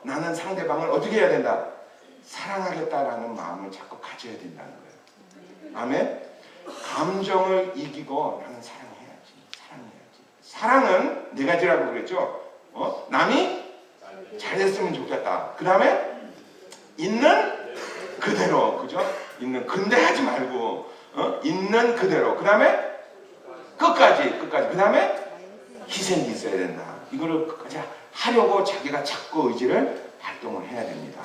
나는 상대방을 어떻게 해야 된다? 사랑하겠다라는 마음을 자꾸 가져야 된다는 거예요. 아멘? 감정을 이기고 나는 사랑해야지. 사랑은 네 가지라고 그랬죠. 남이 잘했으면 좋겠다. 그 다음에 있는 그대로, 그죠? 있는 근데 하지 말고 있는 그대로. 그 다음에 끝까지. 그 다음에 희생이 있어야 된다. 이거를 끝까지 하려고 자기가 자꾸 의지를 발동을 해야 됩니다.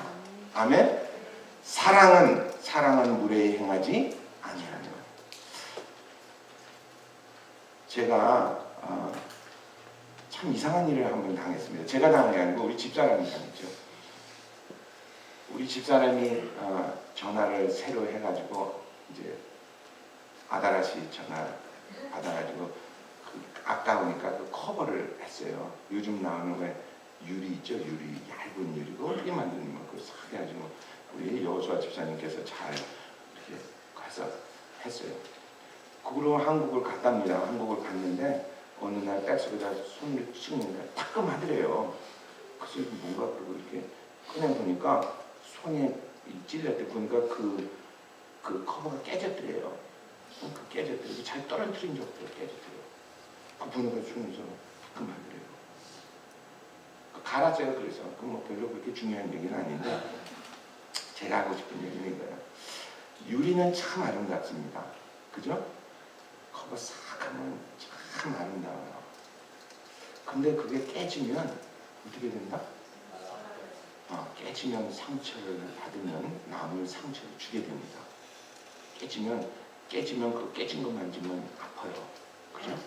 아멘. 사랑은 무례히 행하지 아니하는 것. 제가 참 이상한 일을 한번 당했습니다. 제가 당한 게 아니고 우리 집사람이 당했죠. 우리 집사람이 전화를 새로 해가지고 이제 아다라시 전화 받아가지고 아까우니까 그 커버를 했어요. 요즘 나오는 거에 유리 있죠, 유리, 얇은 유리고 어떻게 만드는 거 그거 싹 해가지고 우리 여호수아 집사님께서 잘 이렇게 가서 했어요. 그걸로 한국을 갔답니다. 한국을 갔는데 어느 날 백석에다 손을 찍는데 따끔하더래요. 그래서 뭔가 그러고 이렇게 꺼내 보니까 손에 찔렸대. 보니까 그 커버가 깨졌더래요. 깨졌더래요. 잘 떨어뜨린 적도 깨졌더래요. 그 보니까 손에서 따끔하더래요. 갈았어요. 그래서 그 뭐 별로 그렇게 중요한 얘기는 아닌데 제가 하고 싶은 얘기는 이거예요. 유리는 참 아름답습니다. 그죠? 커버 싹 하면 참 아름다워요. 근데 그게 깨지면 어떻게 된다? 깨지면 상처를 받으면 남을 상처를 주게 됩니다. 깨지면 그 깨진 거 만지면 아파요. 그죠?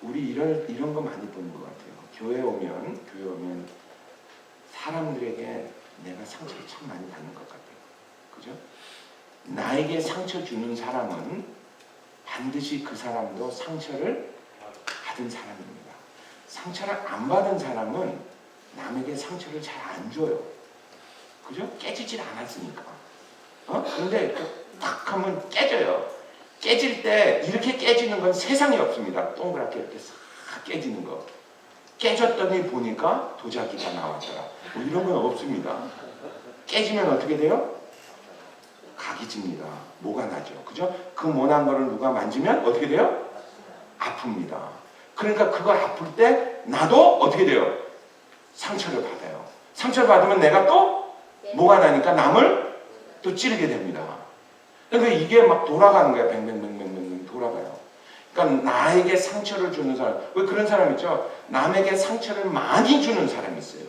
우리 이런 거 많이 보는 것 같아요. 교회 오면 사람들에게 내가 상처를 참 많이 받는 것 같아요. 그죠? 나에게 상처 주는 사람은 반드시 그 사람도 상처를 받은 사람입니다. 상처를 안 받은 사람은 남에게 상처를 잘 안 줘요. 그죠? 깨지질 않았으니까. 근데 딱 하면 깨져요. 깨질 때 이렇게 깨지는 건 세상에 없습니다. 동그랗게 이렇게 싹 깨지는 거. 깨졌더니 보니까 도자기가 나왔더라. 뭐 이런 건 없습니다. 깨지면 어떻게 돼요? 각이 집니다. 뭐가 나죠. 그죠? 그 모난 거를 누가 만지면 어떻게 돼요? 아픕니다. 그러니까 그걸 아플 때 나도 어떻게 돼요? 상처를 받아요. 상처를 받으면 내가 또 뭐가 나니까 남을 또 찌르게 됩니다. 그러니까 이게 막 돌아가는 거야. 뱅뱅뱅뱅뱅 돌아가요. 그러니까 나에게 상처를 주는 사람, 왜 그런 사람 있죠? 남에게 상처를 많이 주는 사람이 있어요.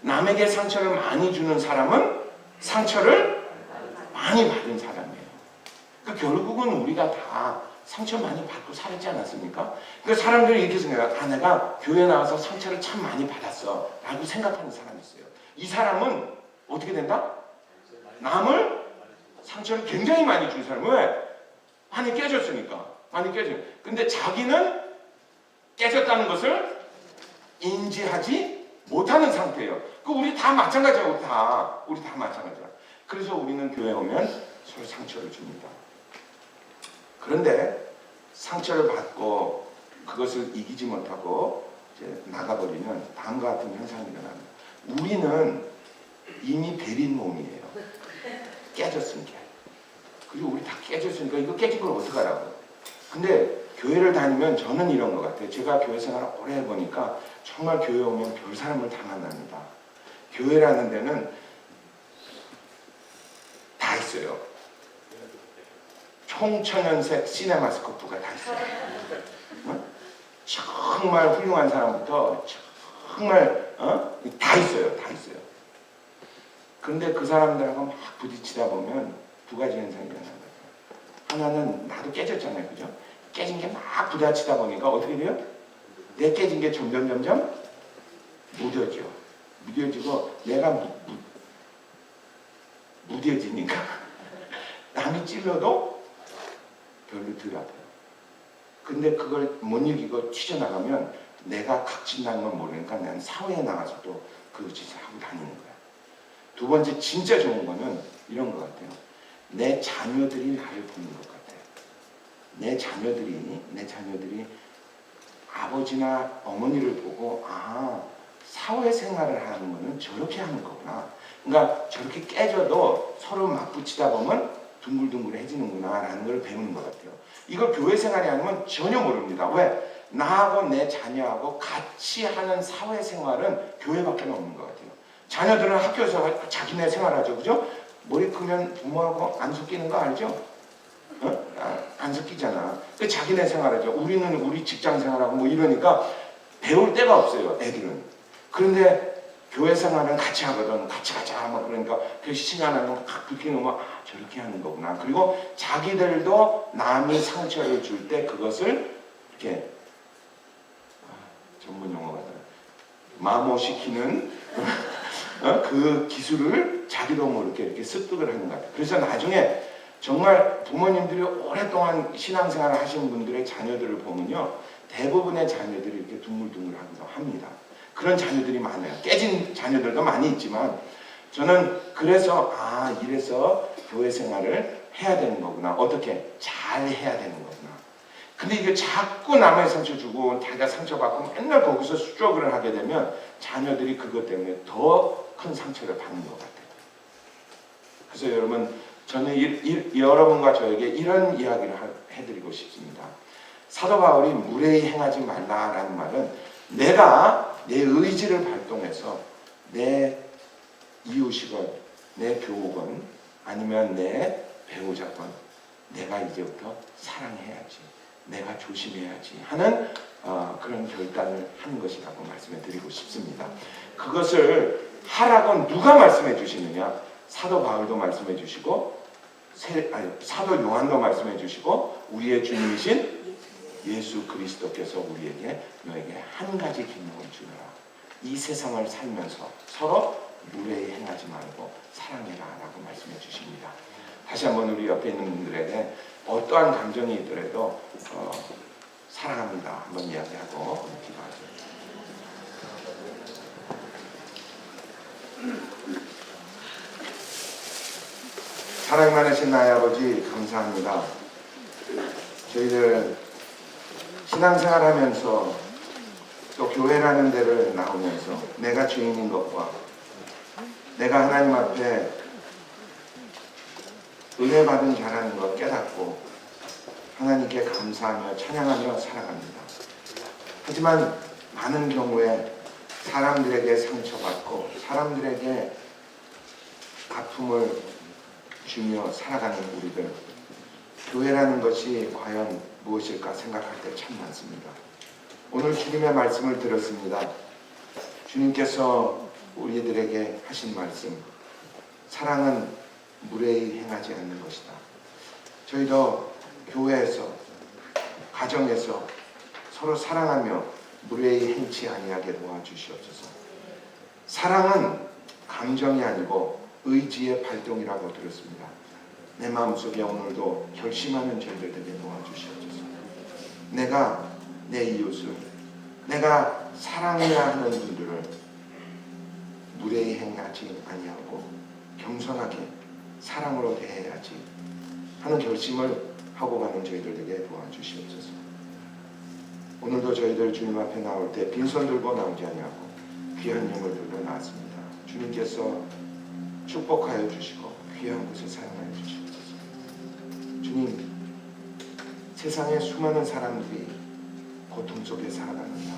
남에게 상처를 많이 주는 사람은 상처를 많이 받은 사람이에요. 그러니까 결국은 우리가 다 상처 많이 받고 살았지 않았습니까? 그러니까 사람들이 이렇게 생각해요. 내가 교회 나와서 상처를 참 많이 받았어 라고 생각하는 사람이 있어요. 이 사람은 어떻게 된다? 남을 상처를 굉장히 많이 준 사람. 왜? 많이 깨졌으니까. 많이 깨져. 근데 자기는 깨졌다는 것을 인지하지 못하는 상태예요. 그 우리 다 마찬가지야. 우리 다 마찬가지야. 그래서 우리는 교회 오면 서로 상처를 줍니다. 그런데 상처를 받고 그것을 이기지 못하고 이제 나가버리면 다음과 같은 현상이 일어납니다. 우리는 이미 베린 몸이에요. 깨졌으니까. 그리고 우리 다 깨졌으니까 이거 깨진 걸 어떡하라고. 근데 교회를 다니면 저는 이런 것 같아요. 제가 교회 생활을 오래 해보니까 정말 교회 오면 별 사람을 다 만납니다. 교회라는 데는 다 있어요. 총천연색 시네마스코프가 다 있어요. 정말 훌륭한 사람부터 정말 다 있어요. 다 있어요. 그런데 그 사람들하고 막 부딪히다 보면 두 가지 현상이 일어나는 거예요. 하나는 나도 깨졌잖아요. 그죠? 깨진 게 막 부딪히다 보니까 어떻게 돼요? 내 깨진 게 점점 무뎌져. 무뎌지고 내가 무뎌지니까 남이 찔러도 별로 덜 아파요. 근데 그걸 못 이기고 튀어나가면 내가 각진다는 건 모르니까 나는 사회에 나가서 또 그 짓을 하고 다니는 거야. 두 번째 진짜 좋은 거는 이런 것 같아요. 내 자녀들이 나를 보는 것 같아요. 내 자녀들이 아버지나 어머니를 보고 사회생활을 하는 거는 저렇게 하는 거구나. 그러니까 저렇게 깨져도 서로 맞붙이다 보면 둥글둥글해지는구나 라는 걸 배우는 것 같아요. 이걸 교회 생활이 아니면 전혀 모릅니다. 왜? 나하고 내 자녀하고 같이 하는 사회생활은 교회밖에 없는 것 같아요. 자녀들은 학교에서 자기네 생활하죠. 그죠? 머리 크면 부모하고 안 섞이는 거 알죠? 안 섞이잖아. 자기네 생활하죠. 우리는 우리 직장 생활하고 뭐 이러니까 배울 데가 없어요. 애들은. 그런데 교회 생활은 같이 하거든. 같이 가자. 막 그러니까 그 시간하는 거 그렇게 놓으면 저렇게 하는 거구나. 그리고 자기들도 남이 상처를 줄 때 그것을 이렇게 전문 용어가 마모시키는 그 기술을 자기도 모르게 이렇게 습득을 하는 것 같아요. 그래서 나중에 정말 부모님들이 오랫동안 신앙생활을 하시는 분들의 자녀들을 보면요, 대부분의 자녀들이 이렇게 둥글둥글하기도 합니다. 그런 자녀들이 많아요. 깨진 자녀들도 많이 있지만 저는 그래서 이래서 교회 생활을 해야 되는 거구나. 어떻게? 잘 해야 되는 거구나. 근데 이게 자꾸 남의 상처 주고 자기가 상처받고 맨날 거기서 스트러글을 하게 되면 자녀들이 그것 때문에 더 큰 상처를 받는 것 같아요. 그래서 여러분, 저는 여러분과 저에게 이런 이야기를 해드리고 싶습니다. 사도 바울이 무례히 행하지 말라라는 말은 내가 내 의지를 발동해서 내 이웃이건 내 교우건 아니면 내 배우자건 내가 이제부터 사랑해야지, 내가 조심해야지 하는 그런 결단을 하는 것이라고 말씀해 드리고 싶습니다. 그것을 하라고 누가 말씀해 주시느냐? 사도 바울도 말씀해 주시고 사도 요한도 말씀해 주시고 우리의 주님이신 예수 그리스도께서 우리에게 너에게 한 가지 기능을 주노라. 이 세상을 살면서 서로 무례히 행하지 말고 사랑해라 라고 말씀해 주십니다. 다시 한번 우리 옆에 있는 분들에게 어떠한 감정이 있더라도 사랑합니다 한번 이야기하고 기도하죠. 사랑이 많으신 나의 아버지 감사합니다. 저희들 신앙생활하면서 또 교회라는 데를 나오면서 내가 죄인인 것과 내가 하나님 앞에 은혜 받은 자라는 걸 깨닫고 하나님께 감사하며 찬양하며 살아갑니다. 하지만 많은 경우에 사람들에게 상처받고 사람들에게 아픔을 주며 살아가는 우리들, 교회라는 것이 과연 무엇일까 생각할 때 참 많습니다. 오늘 주님의 말씀을 들었습니다. 주님께서 우리들에게 하신 말씀, 사랑은 무례히 행하지 않는 것이다. 저희도 교회에서, 가정에서 서로 사랑하며 무례히 행치 아니하게 도와주시옵소서. 사랑은 감정이 아니고 의지의 발동이라고 들었습니다. 내 마음속에 오늘도 결심하는 저희들 되게 도와주시옵소서. 내가 내 이웃을, 내가 사랑해야 하는 분들을 무례히 행하지 아니하고 겸손하게 사랑으로 대해야지 하는 결심을 하고 가는 저희들 되게 도와주시옵소서. 오늘도 저희들 주님 앞에 나올 때 빈손 들고 나오지 아니하고 귀한 힘을 들고 나왔습니다. 주님께서 축복하여 주시고 귀한 곳에 사용하여 주시옵소서. 주님, 세상에 수많은 사람들이 고통 속에 살아갑니다.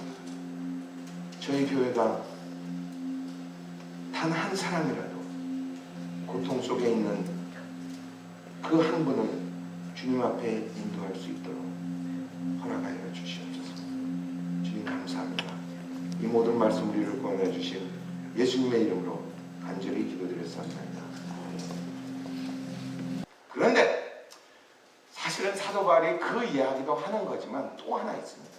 저희 교회가 단 한 사람이라도 고통 속에 있는 그 한 분을 주님 앞에 인도할 수 있도록 허락하여 주시옵소서. 주님 감사합니다. 이 모든 말씀 우리를 권해 주신 예수님의 이름으로 간절히 기도드렸습니다. 그런데 사실은 사도 바울이 그 이야기도 하는 거지만 또 하나 있습니다.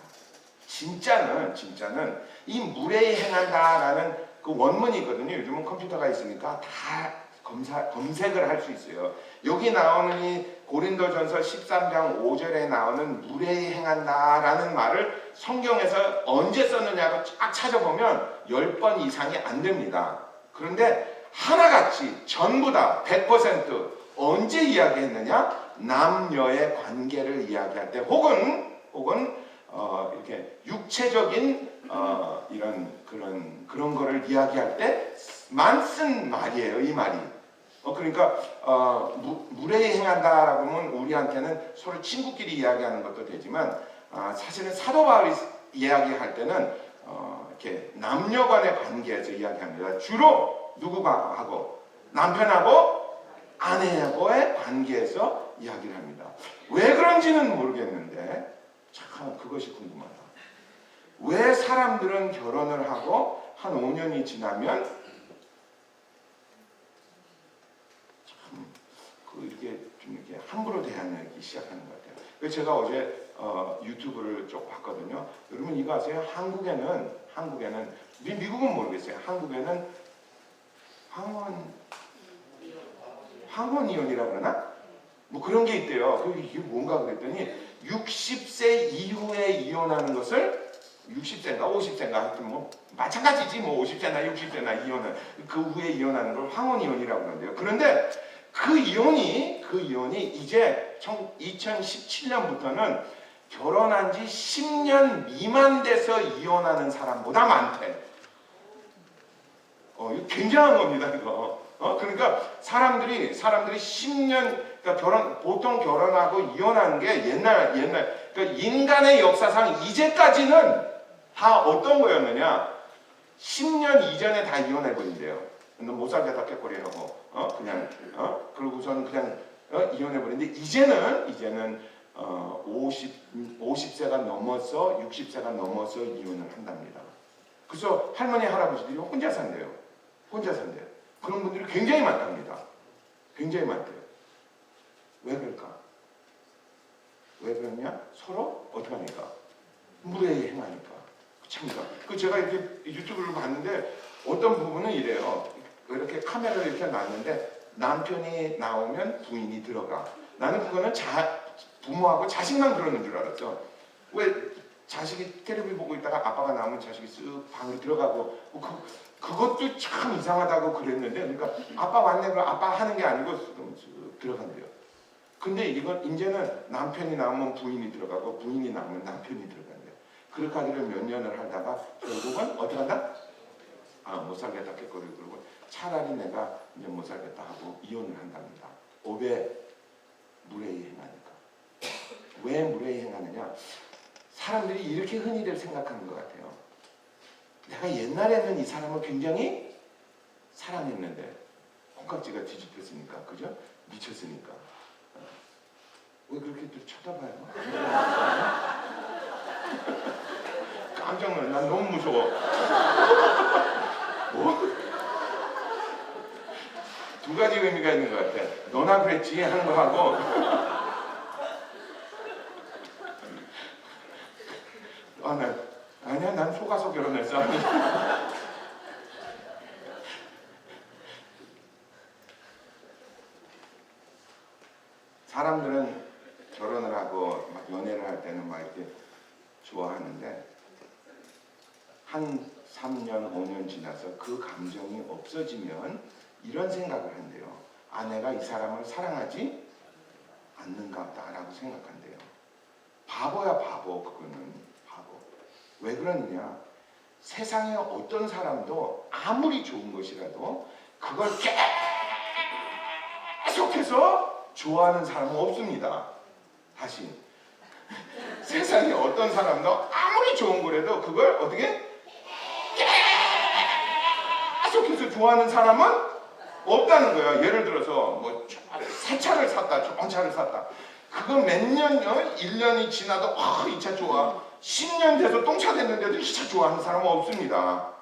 진짜는 이 무례히 행한다라는 그 원문이 있거든요. 요즘은 컴퓨터가 있으니까 다 검색을 할 수 있어요. 여기 나오는 이 고린도전서 13장 5절에 나오는 무례히 행한다라는 말을 성경에서 언제 썼느냐고 쫙 찾아보면 10번 이상이 안 됩니다. 그런데 하나같이 전부 다 100% 언제 이야기했느냐? 남녀의 관계를 이야기할 때 혹은 이렇게 육체적인 이런 그런 거를 이야기할 때만 쓴 말이에요. 이 말이. 그러니까 무례히 행한다라고 하면 우리한테는 서로 친구끼리 이야기하는 것도 되지만 사실은 사도 바울이 이야기할 때는 이렇게 남녀간의 관계에서 이야기합니다. 주로 누구가 하고 남편하고 아내하고의 관계에서 이야기를 합니다. 왜 그런지는 모르겠는데 참 그것이 궁금하다. 왜 사람들은 결혼을 하고 한 5년이 지나면 참 이렇게 좀 이렇게 함부로 대하기 시작하는 것 같아요. 그래서 제가 어제 유튜브를 쭉 봤거든요. 여러분 이거 아세요? 한국에는 미국은 모르겠어요. 한국에는 황혼이혼이라고 그러나? 뭐 그런 게 있대요. 이게 뭔가 그랬더니 60세 이후에 이혼하는 것을 60세인가 50세인가 하여튼 뭐 마찬가지지 뭐 50세나 60세나 이혼은 그 후에 이혼하는 걸 황혼이혼이라고 그러는데요. 그런데 그 이혼이 이제 2017년부터는 결혼한 지 10년 미만 돼서 이혼하는 사람보다 많대. 이거 굉장한 겁니다, 이거. 그러니까 사람들이 10년, 그러니까 보통 결혼하고 이혼하는 게 옛날, 그러니까 인간의 역사상 이제까지는 다 어떤 거였느냐? 10년 이전에 다 이혼해버린대요. 너 못 살겠다 깨꼬리하고, 그러고서는 그냥, 이혼해버리는데, 이제는, 50세가 넘어서, 60세가 넘어서 이혼을 한답니다. 그래서 할머니, 할아버지들이 혼자 산대요. 그런 분들이 굉장히 많답니다. 굉장히 많대요. 왜 그럴까? 왜 그러냐? 서로 어떻게 하니까? 무례히 행하니까. 참니까. 제가 이렇게 유튜브를 봤는데 어떤 부분은 이래요. 이렇게 카메라를 이렇게 놨는데 남편이 나오면 부인이 들어가. 나는 그거는 부모하고 자식만 그러는 줄 알았어. 왜 자식이 텔레비 보고 있다가 아빠가 나오면 자식이 쓱 방으로 들어가고 그것도 참 이상하다고 그랬는데, 그러니까 아빠 왔네 그럼 아빠 하는 게 아니고 쓱 들어간대요. 근데 이제는 남편이 나오면 부인이 들어가고 부인이 나오면 남편이 들어간대요. 그렇게 하기를 몇 년을 하다가 결국은 어떻게 한다? 못 살겠다 깨꼬리 그러고 차라리 내가 이제 못 살겠다 하고 이혼을 한답니다. 왜 무례히 행하니까. 왜 무례히 행하느냐? 사람들이 이렇게 흔히들 생각하는 것 같아요. 내가 옛날에는 이 사람을 굉장히 사랑했는데 콩깍지가 뒤집혔으니까, 그죠? 미쳤으니까. 왜 그렇게 또 쳐다봐요? 깜짝 놀라. 난 너무 무서워. 뭐? 두 가지 의미가 있는 것 같아. 너나 그랬지 하는 거 하고 아니야 난 속아서 결혼했어. 사람들은 결혼을 하고 막 연애를 할 때는 막 이렇게 좋아하는데 한 3년, 5년 지나서 그 감정이 없어지면 이런 생각을 한대요. 내가 이 사람을 사랑하지 않는가 보다라고 생각한대요. 바보야 바보. 그거는 바보. 왜 그러느냐? 세상에 어떤 사람도 아무리 좋은 것이라도 그걸 계속해서 좋아하는 사람은 없습니다. 다시 세상에 어떤 사람도 아무리 좋은 거라도 그걸 어떻게 계속해서 좋아하는 사람은 없다는 거예요. 예를 들어서 뭐 새 차를 샀다, 좋은 차를 샀다. 그거 몇 년, 1년이 지나도 이 차 좋아. 10년 돼서 똥차 됐는데도 이 차 좋아하는 사람은 없습니다.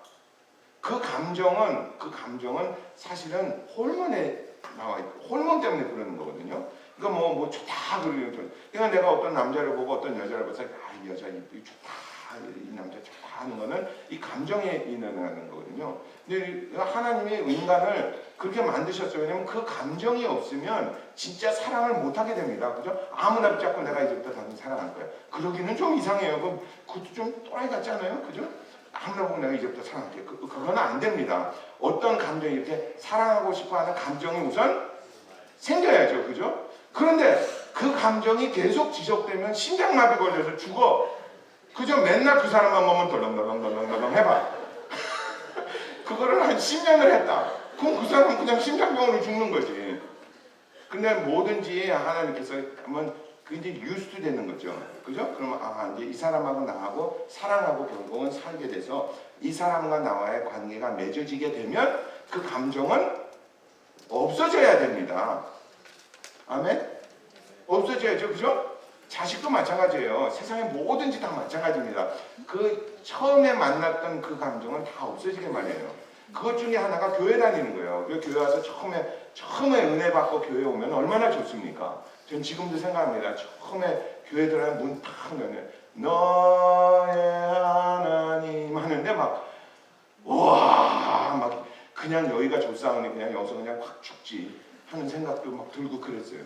그 감정은 사실은 호르몬에 나와 있고 호르몬 때문에 그러는 거거든요. 그러니까 뭐 좋다 그러는 거. 그러니까 내가 어떤 남자를 보고 어떤 여자를 봐서 이 여자 이쁘기 좋다, 이 남자 좋다 하는 거는 이 감정에 인하는 거거든요. 근데 하나님이 인간을 그렇게 만드셨어요. 왜냐면 그 감정이 없으면 진짜 사랑을 못 하게 됩니다. 그죠? 아무나 붙잡고 내가 이제부터 당신 사랑할 거야. 그러기는 좀 이상해요. 그것도 좀 또라이 같지 않아요? 그죠? 아무나 보고 내가 이제부터 사랑할게. 그건 안 됩니다. 어떤 감정이 이렇게 사랑하고 싶어 하는 감정이 우선 생겨야죠. 그죠? 그런데 그 감정이 계속 지속되면 심장마비 걸려서 죽어. 그저 맨날 그 사람만 보면 덜렁덜렁 해봐. 그거를 한 10년을 했다. 그럼 그 사람은 그냥 심장병으로 죽는 거지. 근데 뭐든지 하나님께서 하면 그 이제 뉴스도 되는 거죠. 그죠? 그러면 이제 이 사람하고 나하고 사랑하고 결국은 살게 돼서 이 사람과 나와의 관계가 맺어지게 되면 그 감정은 없어져야 됩니다. 아멘? 없어져야죠. 그죠? 자식도 마찬가지예요. 세상의 뭐든지 다 마찬가지입니다. 그 처음에 만났던 그 감정은 다 없어지게 말이에요. 그것 중에 하나가 교회 다니는 거예요. 그 교회 와서 처음에 은혜 받고 교회 오면 얼마나 좋습니까? 전 지금도 생각합니다. 처음에 교회 들어가면 문 탁 열면 너의 하나님 하는데 막 그냥 여기가 좋사오니 그냥 여기서 그냥 확 죽지 하는 생각도 막 들고 그랬어요.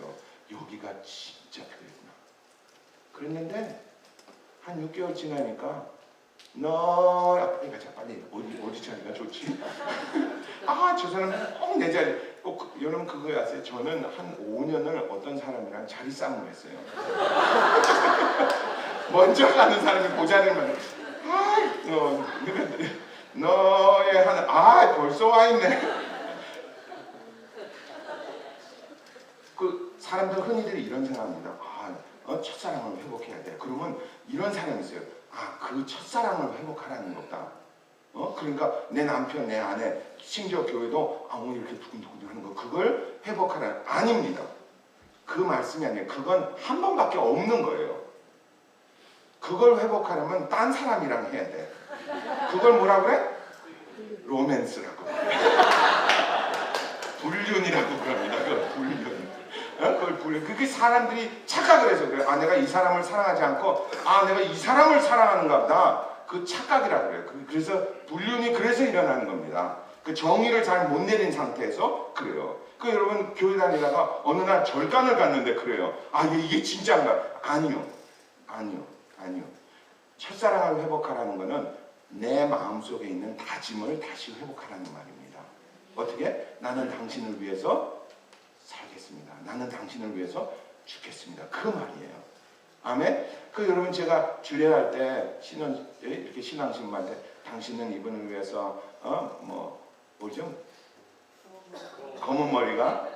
여기가 진짜 교회구나. 그랬는데 한 6개월 지나니까 그러니까 자 빨리 어디 자리가 좋지? 저 사람 꼭 내 자리. 여러분 그거 아세요? 저는 한 5년을 어떤 사람이랑 자리 싸움을 했어요. 먼저 가는 사람이 그 자리를 만나. 너의 하나. 벌써 와 있네. 그 사람들 흔히들 이런 생각합니다. 첫사랑을 회복해야 돼. 그러면 이런 사람이 있어요. 그 첫사랑을 회복하라는 거다. 그러니까 내 남편, 내 아내, 심지어 교회도 오늘 이렇게 두근두근 하는 거 그걸 회복하라는 아닙니다. 그 말씀이 아니에요. 그건 한 번밖에 없는 거예요. 그걸 회복하려면 딴 사람이랑 해야 돼. 그걸 뭐라 그래? 로맨스라고. 불륜이라고 그럽니다. 그걸 불륜. 그걸 불륜. 그게 사람들이 착각을 해서 그래요. 내가 이 사람을 사랑하지 않고 내가 이 사람을 사랑하는가 보다. 그 착각이라고 그래요. 그래서 불륜이 그래서 일어나는 겁니다. 그 정의를 잘 못 내린 상태에서 그래요. 여러분 교회 다니다가 어느 날 절간을 갔는데 그래요. 이게 진짜인가? 아니요. 첫사랑을 회복하라는 것은 내 마음속에 있는 다짐을 다시 회복하라는 말입니다. 어떻게? 나는 당신을 위해서 살겠습니다. 나는 당신을 위해서 죽겠습니다. 그 말이에요. 아멘? 여러분 제가 주례할 때 이렇게 신앙신부한테 당신은 이분을 위해서 뭐죠? 검은 머리가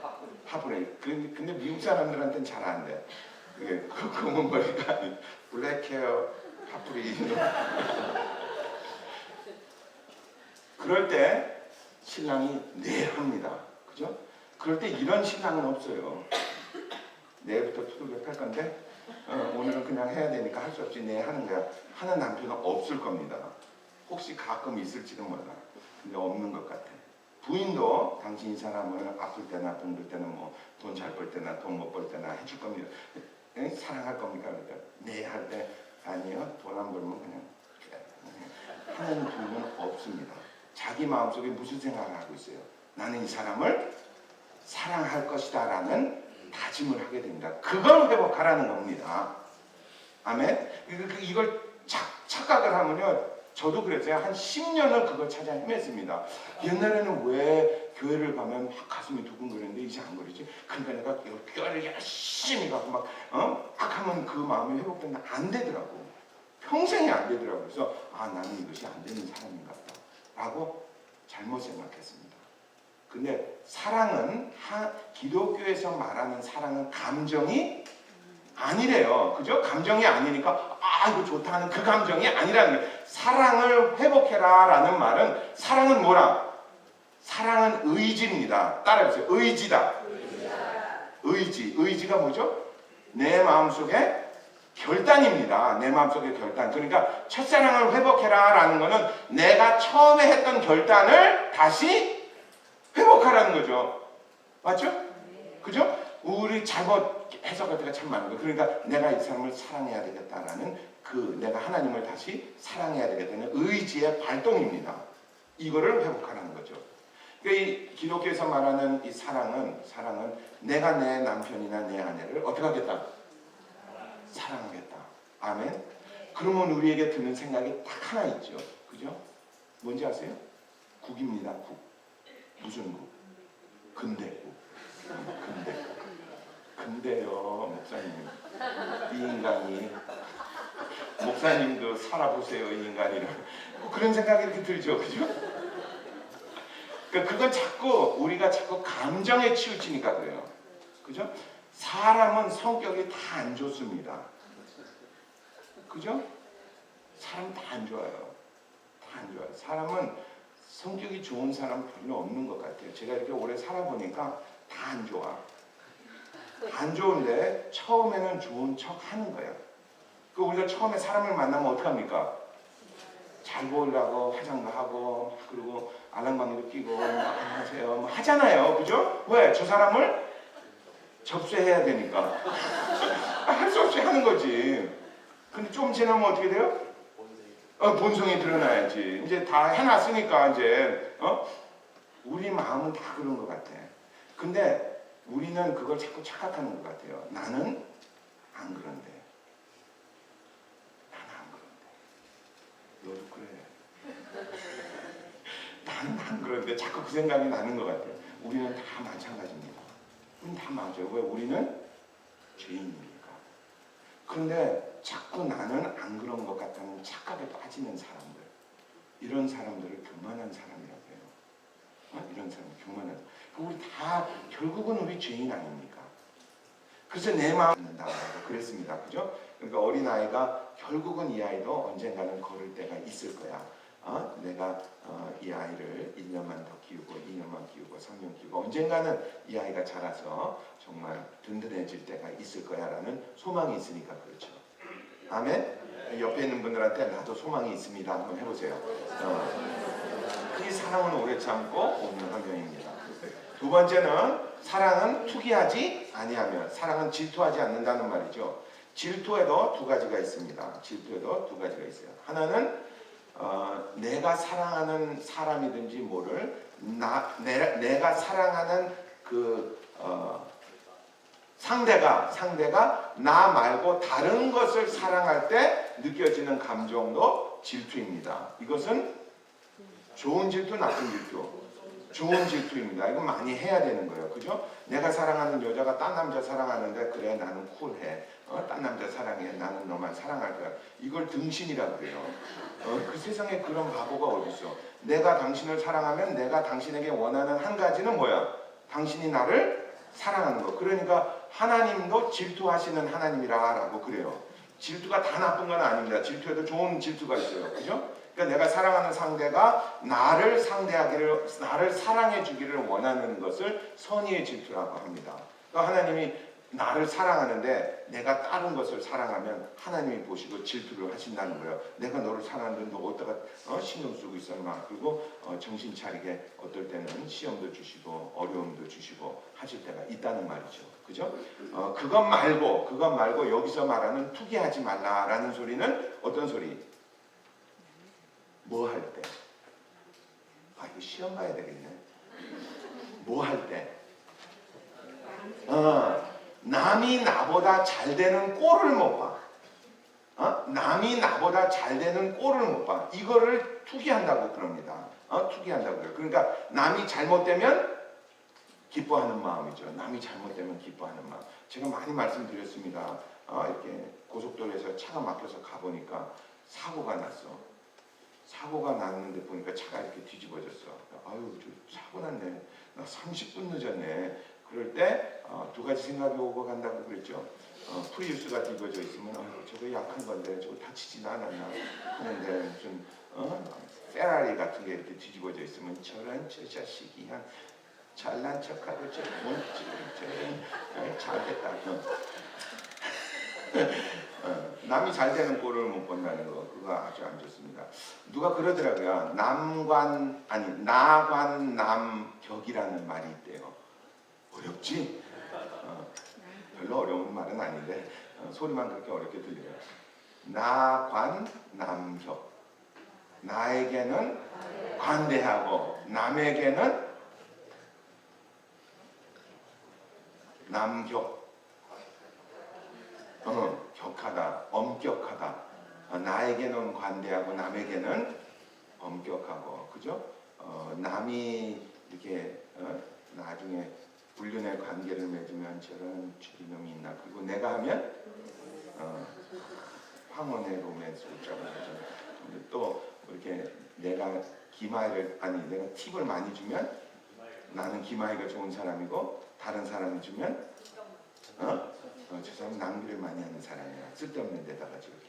파브레이. 근데 미국 사람들한테는 잘 안 돼. 그게 검은 머리가 블랙 헤어 파브레이. 그럴 때 신랑이 네 합니다. 그죠? 그럴 때 이런 신랑은 없어요. 내일부터 투두개 팰 건데 오늘은 그냥 해야 되니까 할 수 없지 네 하는 거야. 하는 남편은 없을 겁니다. 혹시 가끔 있을지도 몰라. 근데 없는 것 같아. 부인도 당신 이 사람을 아플 때나 병들 때는 돈 잘 벌 때나 돈 못 벌 때나 해줄 겁니다. 사랑할 겁니까? 그러니까 네 할 때 아니요. 돈 안 벌면 그냥 하는 부인은 없습니다. 자기 마음속에 무슨 생각을 하고 있어요? 나는 이 사람을 사랑할 것이다 라는 다짐을 하게 됩니다. 그걸 회복하라는 겁니다. 아멘? 이걸 착각을 하면요. 저도 그랬어요. 한 10년을 그걸 찾아 헤맸습니다. 옛날에는 왜 교회를 가면 막 가슴이 두근거리는데 이제 안 그러지? 그러니까 내가 교회를 열심히 가고 막 하면 그 마음이 회복된다. 안 되더라고. 평생이 안 되더라고요. 그래서 나는 이것이 안 되는 사람인가 보다 라고 잘못 생각했습니다. 근데 사랑은 기독교에서 말하는 사랑은 감정이 아니래요. 그죠? 감정이 아니니까 이거 좋다 하는 그 감정이 아니라는 거예요. 사랑을 회복해라 라는 말은 사랑은 뭐라? 사랑은 의지입니다. 따라해보세요. 의지다. 의지가 뭐죠? 내 마음속에 결단입니다. 내 마음속의 결단. 그러니까 첫사랑을 회복해라 라는 거는 내가 처음에 했던 결단을 다시 회복하라는 거죠. 맞죠? 그죠? 우리 잘못 해석할 때가 참 많은 거예요. 그러니까 내가 이 사람을 사랑해야 되겠다라는 내가 하나님을 다시 사랑해야 되겠다는 의지의 발동입니다. 이거를 회복하라는 거죠. 그러니까 이 기독교에서 말하는 이 사랑은 내가 내 남편이나 내 아내를 어떻게 하겠다? 사랑하겠다. 아멘? 그러면 우리에게 드는 생각이 딱 하나 있죠. 그죠? 뭔지 아세요? 국입니다. 국. 무슨 국? 근대국. 근데요, 목사님. 이 인간이 목사님도 살아보세요 이 인간이라 그런 생각이 이렇게 들죠, 그죠? 그러니까 그건 자꾸 우리가 자꾸 감정에 치우치니까 그래요, 그죠? 사람은 성격이 다 안 좋습니다, 그죠? 사람 다 안 좋아요, 다 안 좋아요. 사람은 성격이 좋은 사람 별로 없는 것 같아요. 제가 이렇게 오래 살아보니까 다 안 좋아. 안 좋은데 처음에는 좋은 척 하는 거예요. 그 우리가 처음에 사람을 만나면 어떡합니까? 잘 보이려고 화장도 하고 그리고 알랑방귀도 끼고 안녕하세요 뭐 하잖아요, 그죠? 왜? 저 사람을 접수해야 되니까 할 수 없이 하는 거지. 근데 좀 지나면 어떻게 돼요? 본성이 드러나야지. 이제 다 해놨으니까 이제 우리 마음은 다 그런 것 같아. 근데 우리는 그걸 자꾸 착각하는 것 같아요. 나는 안 그런데. 나는 안 그런데. 너도 그래. 나는 안 그런데 자꾸 그 생각이 나는 것 같아요. 우리는 다 마찬가지입니다. 우리는 다 맞아요. 왜? 우리는 죄인이니까. 그런데 자꾸 나는 안 그런 것 같다는 착각에 빠지는 사람들, 이런 사람들을 교만한 사람이라고 해요. 이런 사람 교만한. 우리 다 결국은 우리 죄인 아닙니까? 그래서 내 마음 듣는다고 그랬습니다, 그죠? 그러니까 어린 아이가 결국은 이 아이도 언젠가는 걸을 때가 있을 거야. 내가 이 아이를 1년만 더 키우고 2년만 키우고 3년 키우고 언젠가는 이 아이가 자라서 정말 든든해질 때가 있을 거야라는 소망이 있으니까 그렇죠. 아멘? 옆에 있는 분들한테 나도 소망이 있습니다 한번 해보세요. 그게 사랑은 오래 참고 온유하며입니다. 두 번째는 사랑은 투기하지 아니하며, 사랑은 질투하지 않는다는 말이죠. 질투에도 두 가지가 있습니다. 질투에도 두 가지가 있어요. 하나는 내가 사랑하는 사람이든지 뭐를 내가 사랑하는 그 상대가 나 말고 다른 것을 사랑할 때 느껴지는 감정도 질투입니다. 이것은 좋은 질투, 나쁜 질투. 좋은 질투입니다. 이건 많이 해야 되는 거예요. 그죠? 내가 사랑하는 여자가 딴 남자 사랑하는데 그래 나는 쿨해. 딴 남자 사랑해. 나는 너만 사랑할 거야. 이걸 등신이라 그래요. 그 세상에 그런 바보가 어디 있어. 내가 당신을 사랑하면 내가 당신에게 원하는 한 가지는 뭐야? 당신이 나를 사랑하는 거. 그러니까 하나님도 질투하시는 하나님이라고 그래요. 질투가 다 나쁜 건 아닙니다. 질투에도 좋은 질투가 있어요. 그죠? 그러니까 내가 사랑하는 상대가 나를 상대하기를, 나를 사랑해 주기를 원하는 것을 선의의 질투라고 합니다. 그러니까 하나님이 나를 사랑하는데 내가 다른 것을 사랑하면 하나님이 보시고 질투를 하신다는 거예요. 내가 너를 사랑하는데 너 어디다가 신경 쓰고 있어 막. 그리고 정신 차리게 어떨 때는 시험도 주시고 어려움도 주시고 하실 때가 있다는 말이죠. 그죠? 그것 말고 여기서 말하는 투기하지 말라라는 소리는 어떤 소리? 뭐 할 때? 이거 시험 봐야 되겠네. 뭐 할 때? 남이 나보다 잘 되는 꼴을 못 봐. 남이 나보다 잘 되는 꼴을 못 봐. 이거를 투기한다고 그럽니다. 투기한다고 그래요. 그러니까 남이 잘못되면 기뻐하는 마음이죠. 남이 잘못되면 기뻐하는 마음. 제가 많이 말씀드렸습니다. 이렇게 고속도로에서 차가 막혀서 가보니까 사고가 났어. 사고가 났는데 보니까 차가 이렇게 뒤집어졌어. 아유, 저 사고 났네. 나 30분 늦었네. 그럴 때 두 가지 생각이 오고 간다고 그랬죠. 프리우스가 뒤집어져 있으면 저거 약한 건데 저거 다치진 않았나 하는데 무슨 페라리 같은 게 이렇게 뒤집어져 있으면 저런 저 자식이 한 잘난 척하고 저 잘됐다. 남이 잘 되는 꼴을 못 본다는 거, 그거 아주 안 좋습니다. 누가 그러더라고요. 나관남격이라는 말이 있대요. 어렵지? 별로 어려운 말은 아닌데 소리만 그렇게 어렵게 들려요. 나관남격. 나에게는 관대하고 남에게는 남격. 격하다, 엄격하다. 나에게는 관대하고 남에게는 엄격하고, 그죠? 남이 이렇게 나중에 불륜의 관계를 맺으면 저런 죽이놈이 있나. 그리고 내가 하면 황혼의 로맨스 웃자고 하잖아요. 근데 또 이렇게 내가 내가 팁을 많이 주면 나는 김아이가 좋은 사람이고 다른 사람이 주면 저 사람 낭비를 많이 하는 사람이야. 쓸데없는 데다가 저렇게.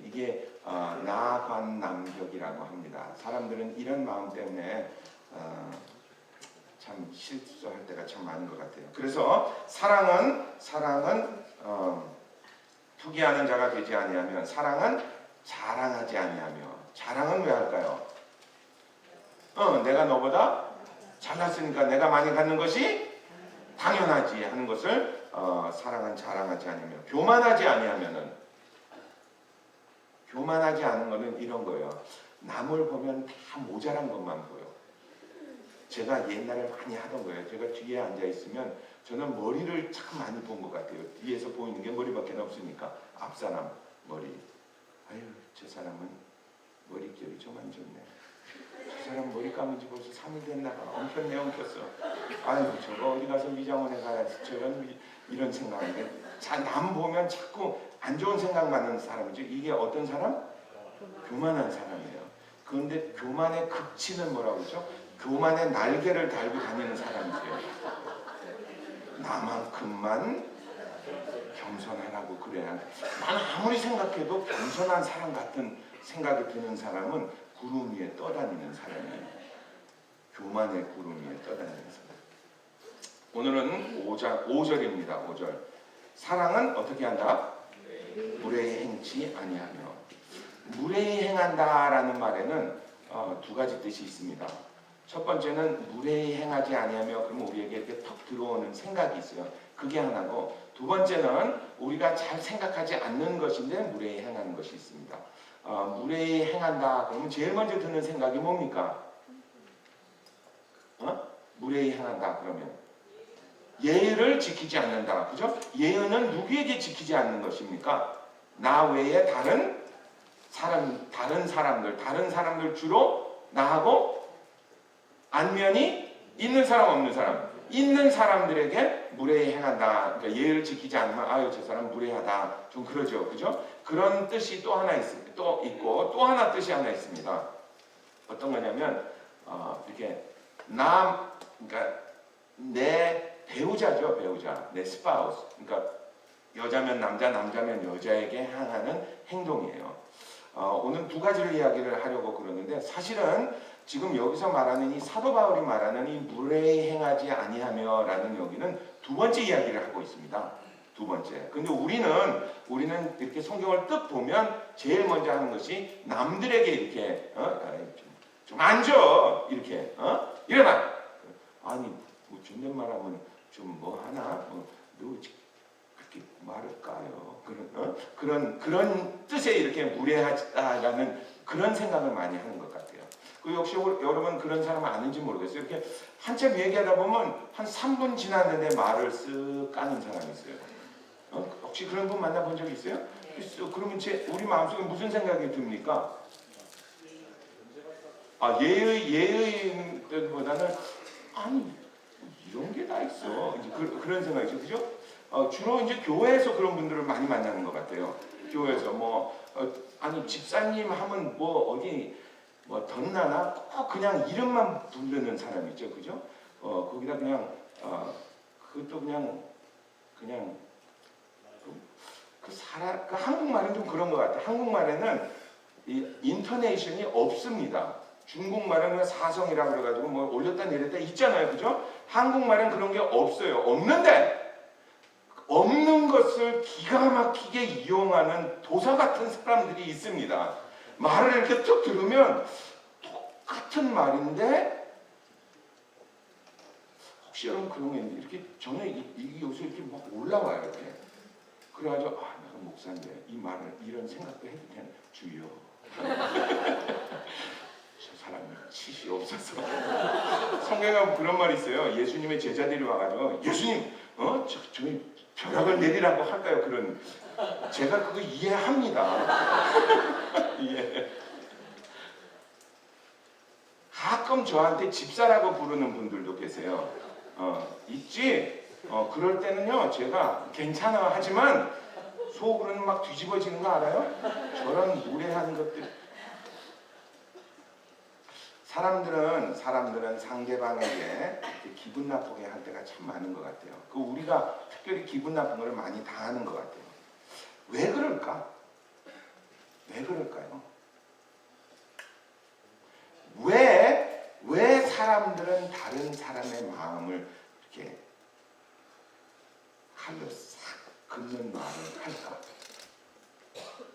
이게 나관남격이라고 합니다. 사람들은 이런 마음 때문에 참 실수할 때가 참 많은 것 같아요. 그래서 사랑은 투기하는 자가 되지 아니하면, 사랑은 자랑하지 아니하며. 자랑은 왜 할까요? 내가 너보다 잘났으니까 내가 많이 갖는 것이 당연하지 하는 것을 사랑은 자랑하지 아니하며. 교만하지 아니하면은, 교만하지 않은 것은 이런 거예요. 남을 보면 다 모자란 것만 보여. 제가 옛날에 많이 하던 거예요. 제가 뒤에 앉아 있으면 저는 머리를 참 많이 본 것 같아요. 뒤에서 보이는 게 머리밖에 없으니까. 앞사람 머리. 아유, 저 사람은 머릿결이 좀 안 좋네. 저 사람 머리 감은 지 벌써 3일 됐나 봐. 엉켰네 엉켰어. 아유, 저거 어디 가서 미장원에 가야지. 이런 생각인데, 남 보면 자꾸 안 좋은 생각만 하는 사람이죠. 이게 어떤 사람? 교만한 사람이에요. 그런데 교만의 극치는 뭐라고 그러죠? 교만의 날개를 달고 다니는 사람이세요. 나만큼만 겸손하라고 그래야. 난 아무리 생각해도 겸손한 사람 같은 생각이 드는 사람은 구름 위에 떠다니는 사람이에요. 교만의 구름 위에 떠다니는 사람. 오늘은 5절입니다. 5절. 사랑은 어떻게 한다? 무례히 행치 아니하며. 무례히 행한다라는 말에는 두 가지 뜻이 있습니다. 첫 번째는 무례히 행하지 아니하며, 그러면 우리에게 이렇게 턱 들어오는 생각이 있어요. 그게 하나고, 두 번째는 우리가 잘 생각하지 않는 것인데 무례히 행하는 것이 있습니다. 무례히 행한다 그러면 제일 먼저 드는 생각이 뭡니까? 무례히 행한다 그러면 예의를 지키지 않는다. 그죠? 예의는 누구에게 지키지 않는 것입니까? 나 외에 다른 사람들, 주로 나하고 안면이 있는 사람, 없는 사람, 있는 사람들에게 무례히 행한다. 그러니까 예의를 지키지 않으면 아유, 저 사람 무례하다, 좀 그러죠. 그죠? 그런 뜻이 또 하나 있습니다. 또 있고, 또 하나 뜻이 하나 있습니다. 어떤 거냐면 이렇게 그러니까 내 배우자죠. 배우자, 내 스파우스. 그러니까 여자면 남자, 남자면 여자에게 향하는 행동이에요. 오늘 두 가지를 이야기를 하려고 그러는데, 사실은 지금 여기서 말하는 이 사도 바울이 말하는 이 무례히 행하지 아니하며 라는 여기는 두 번째 이야기를 하고 있습니다. 두 번째. 근데 우리는 이렇게 성경을 뜩 보면 제일 먼저 하는 것이 남들에게 이렇게 좀 앉아 이렇게 일어나. 아니 뭐 존댓말하면 좀 뭐 하나 너 그렇게 말을 까요. 그런 뜻에 이렇게 무례하다라는 그런 생각을 많이 하는 것 같아요. 그 역시 여러분 그런 사람 아닌지 모르겠어요. 이렇게 한참 얘기하다 보면 한 3분 지났는데 말을 쓱 까는 사람이 있어요. 혹시 그런 분 만나본 적 있어요? 있어. 그러면 우리 마음속에 무슨 생각이 듭니까? 예의보다는 아니 이런 게 다 있어. 이제 그런 생각이죠, 그죠? 주로 이제 교회에서 그런 분들을 많이 만나는 것 같아요. 교회에서 아니 집사님 하면 어디 덧나나 꼭 그냥 이름만 부르는 사람 있죠, 그죠? 거기다 그냥 그것도 그냥 그 한국말은 좀 그런 것 같아요. 한국말에는 이 인터네이션이 없습니다. 중국말은 그냥 사성이라고 그래가지고 올렸다 내렸다 있잖아요, 그죠? 한국말은 그런 게 없어요. 없는 것을 기가 막히게 이용하는 도사 같은 사람들이 있습니다. 말을 이렇게 쭉 들으면 똑같은 말인데, 혹시 여러분 그런 게 있는데 이렇게 저는 이 요새 이렇게 막 올라와요, 이렇게. 그래가지고 내가 목사인데 이 말을 이런 생각도 해도 되나? 주여. 저 사람이 치시옵소서. 성경에 그런 말이 있어요. 예수님의 제자들이 와가지고 예수님, 저희 벼락을 내리라고 할까요? 제가 그거 이해합니다. 예. 가끔 저한테 집사라고 부르는 분들도 계세요. 있지? 그럴 때는요, 제가 괜찮아 하지만 속으로는 막 뒤집어지는 거 알아요? 저런 무례한 것들. 사람들은 상대방에게 기분 나쁘게 할 때가 참 많은 것 같아요. 그 우리가 특별히 기분 나쁜 걸 많이 당하는 것 같아요. 왜 그럴까? 왜 그럴까요? 왜 사람들은 다른 사람의 마음을 이렇게 칼로 싹 긋는 말을 할까?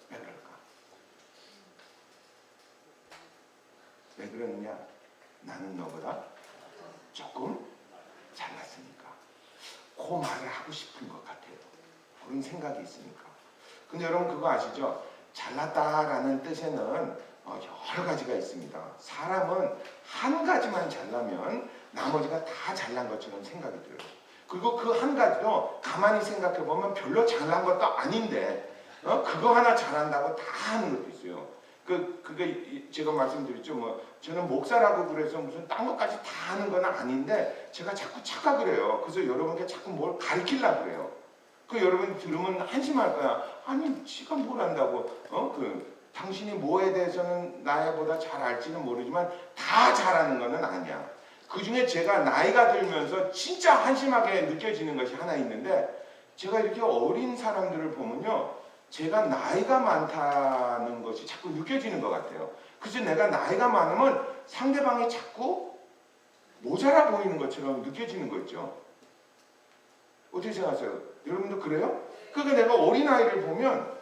왜 그럴까? 왜 그러느냐? 나는 너보다 조금 잘났으니까. 그 말을 하고 싶은 것 같아요. 그런 생각이 있으니까. 근데 여러분 그거 아시죠? 잘났다라는 뜻에는 여러 가지가 있습니다. 사람은 한 가지만 잘나면 나머지가 다 잘난 것처럼 생각이 들어요. 그리고 그 한 가지도 가만히 생각해 보면 별로 잘난 것도 아닌데 그거 하나 잘한다고 다 하는 것도 있어요. 그게 제가 말씀드렸죠. 저는 목사라고 그래서 무슨 딴 것까지 다 하는 건 아닌데 제가 자꾸 착각을 해요. 그래서 여러분께 자꾸 뭘 가르치려고 그래요. 여러분이 들으면 한심할 거야. 아니 지가 뭘 안다고 당신이 뭐에 대해서는 나보다 잘 알지는 모르지만 다 잘하는 거는 아니야. 그 중에 제가 나이가 들면서 진짜 한심하게 느껴지는 것이 하나 있는데, 제가 이렇게 어린 사람들을 보면요, 제가 나이가 많다는 것이 자꾸 느껴지는 것 같아요. 그래서 내가 나이가 많으면 상대방이 자꾸 모자라 보이는 것처럼 느껴지는 거 있죠. 어떻게 생각하세요? 여러분도 그래요? 그러니까 내가 어린아이를 보면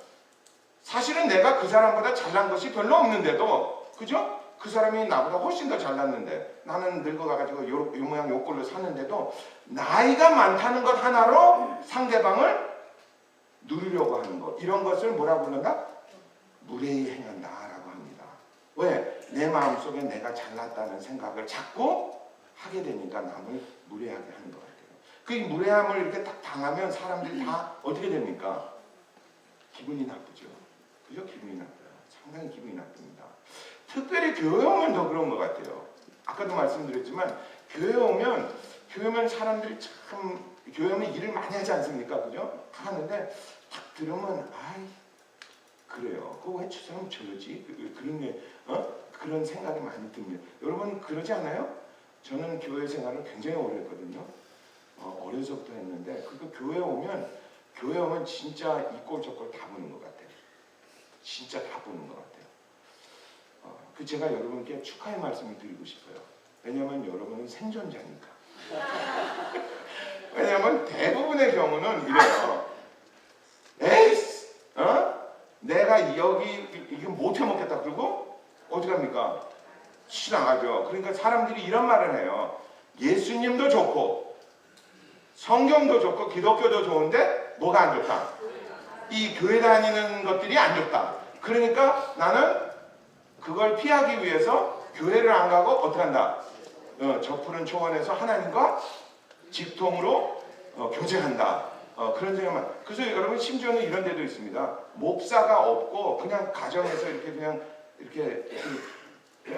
사실은 내가 그 사람보다 잘난 것이 별로 없는데도, 그죠? 그 사람이 나보다 훨씬 더 잘났는데 나는 늙어가지고 요 모양 요 꼴로 사는데도 나이가 많다는 것 하나로 상대방을 누리려고 하는 것, 이런 것을 뭐라고 부른다? 무례히 행한다라고 합니다. 왜? 내 마음속에 내가 잘났다는 생각을 자꾸 하게 되니까 남을 무례하게 하는 것 같아요. 그 무례함을 이렇게 딱 당하면 사람들이 다 어떻게 됩니까? 기분이 나쁘죠. 그죠? 기분이 나빠요. 상당히 기분이 나쁩니다. 특별히 교회 오면 더 그런 것 같아요. 아까도 말씀드렸지만 교회 오면 사람들이 참, 교회 오면 일을 많이 하지 않습니까? 그죠? 하는데 딱 들으면 아이 그래요. 그거 왜 저 사람 저러지? 그런 생각이 많이 듭니다. 여러분 그러지 않아요? 저는 교회 생활을 굉장히 오래 했거든요. 어려서부터 했는데 교회 오면 진짜 이 꼴 저 꼴 다 보는 것 같아요. 진짜 다 보는 것 같아요. 제가 여러분께 축하의 말씀을 드리고 싶어요. 왜냐하면 여러분은 생존자니까. 왜냐하면 대부분의 경우는 이래요. 에이스! 내가 여기 이거 못 해먹겠다. 그러고 어디 갑니까? 치나가죠. 그러니까 사람들이 이런 말을 해요. 예수님도 좋고 성경도 좋고 기독교도 좋은데 뭐가 안 좋다? 이 교회 다니는 것들이 안 좋다. 그러니까 나는 그걸 피하기 위해서 교회를 안 가고 어떻게 한다? 저 푸른 초원에서 하나님과 직통으로 교제한다. 그런 생각만. 그래서 여러분 심지어는 이런 데도 있습니다. 목사가 없고 그냥 가정에서 이렇게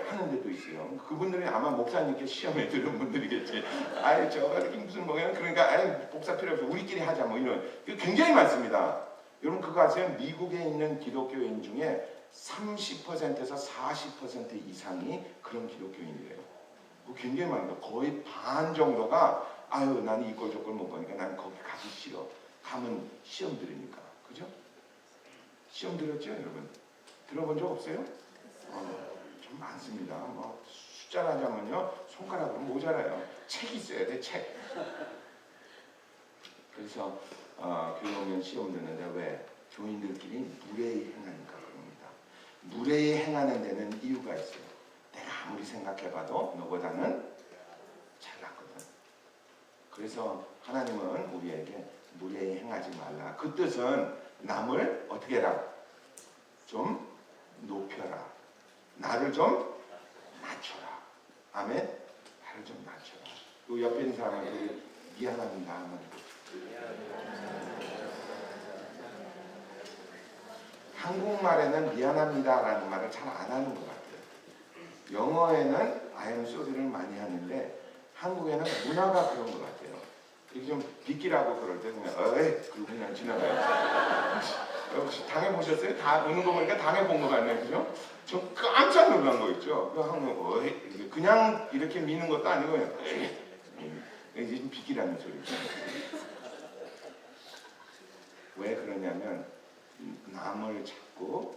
하는 데도 있어요. 그분들이 아마 목사님께 시험에 들은 분들이겠지. 아이 저가 이렇게 무슨 그러니까 아이 목사 필요 없어. 우리끼리 하자 이런. 굉장히 많습니다. 여러분 그거 아세요? 미국에 있는 기독교인 중에 30%에서 40% 이상이 그런 기독교인이래요. 굉장히 많아요. 거의 반 정도가 아유 나는 이꼴 저꼴 못 보니까 나는 거기 가기 싫어. 가면 시험 들으니까. 그죠? 시험 들었죠 여러분? 들어본 적 없어요? 좀 많습니다. 숫자로 하자면요 손가락으로 모자라요. 책 있어야 돼. 책. 그래서 교회 오면 시험 드는데 왜? 교인들끼리 무례히 행하니까 그럽니다. 무례히 행하는 데는 이유가 있어요. 내가 아무리 생각해봐도 너보다는 잘났거든. 그래서 하나님은 우리에게 무례히 행하지 말라. 그 뜻은 남을 어떻게 해라? 좀 높여라. 나를 좀 낮춰라. 아멘? 나를 좀 낮춰라. 그 옆에 있는 사람한테 미안합니다 하면 한국말에는 미안합니다라는 말을 잘 안 하는 것 같아요. 영어에는 I am sorry를 많이 하는데 한국에는 문화가 그런 것 같아요. 이게 좀 비키라고 그럴 때 그냥 어이 그러고 그냥 지나가요. 혹시 당해보셨어요? 다 우는 거 보니까 당해본 거 같네, 그죠? 좀 깜짝 놀란 거 있죠? 그냥 이렇게 미는 것도 아니고 이게 좀 비키라는 소리죠. 왜 그러냐면 남을 자꾸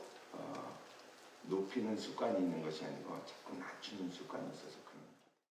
높이는 습관이 있는 것이 아니고 자꾸 낮추는 습관이 있어서 그래요.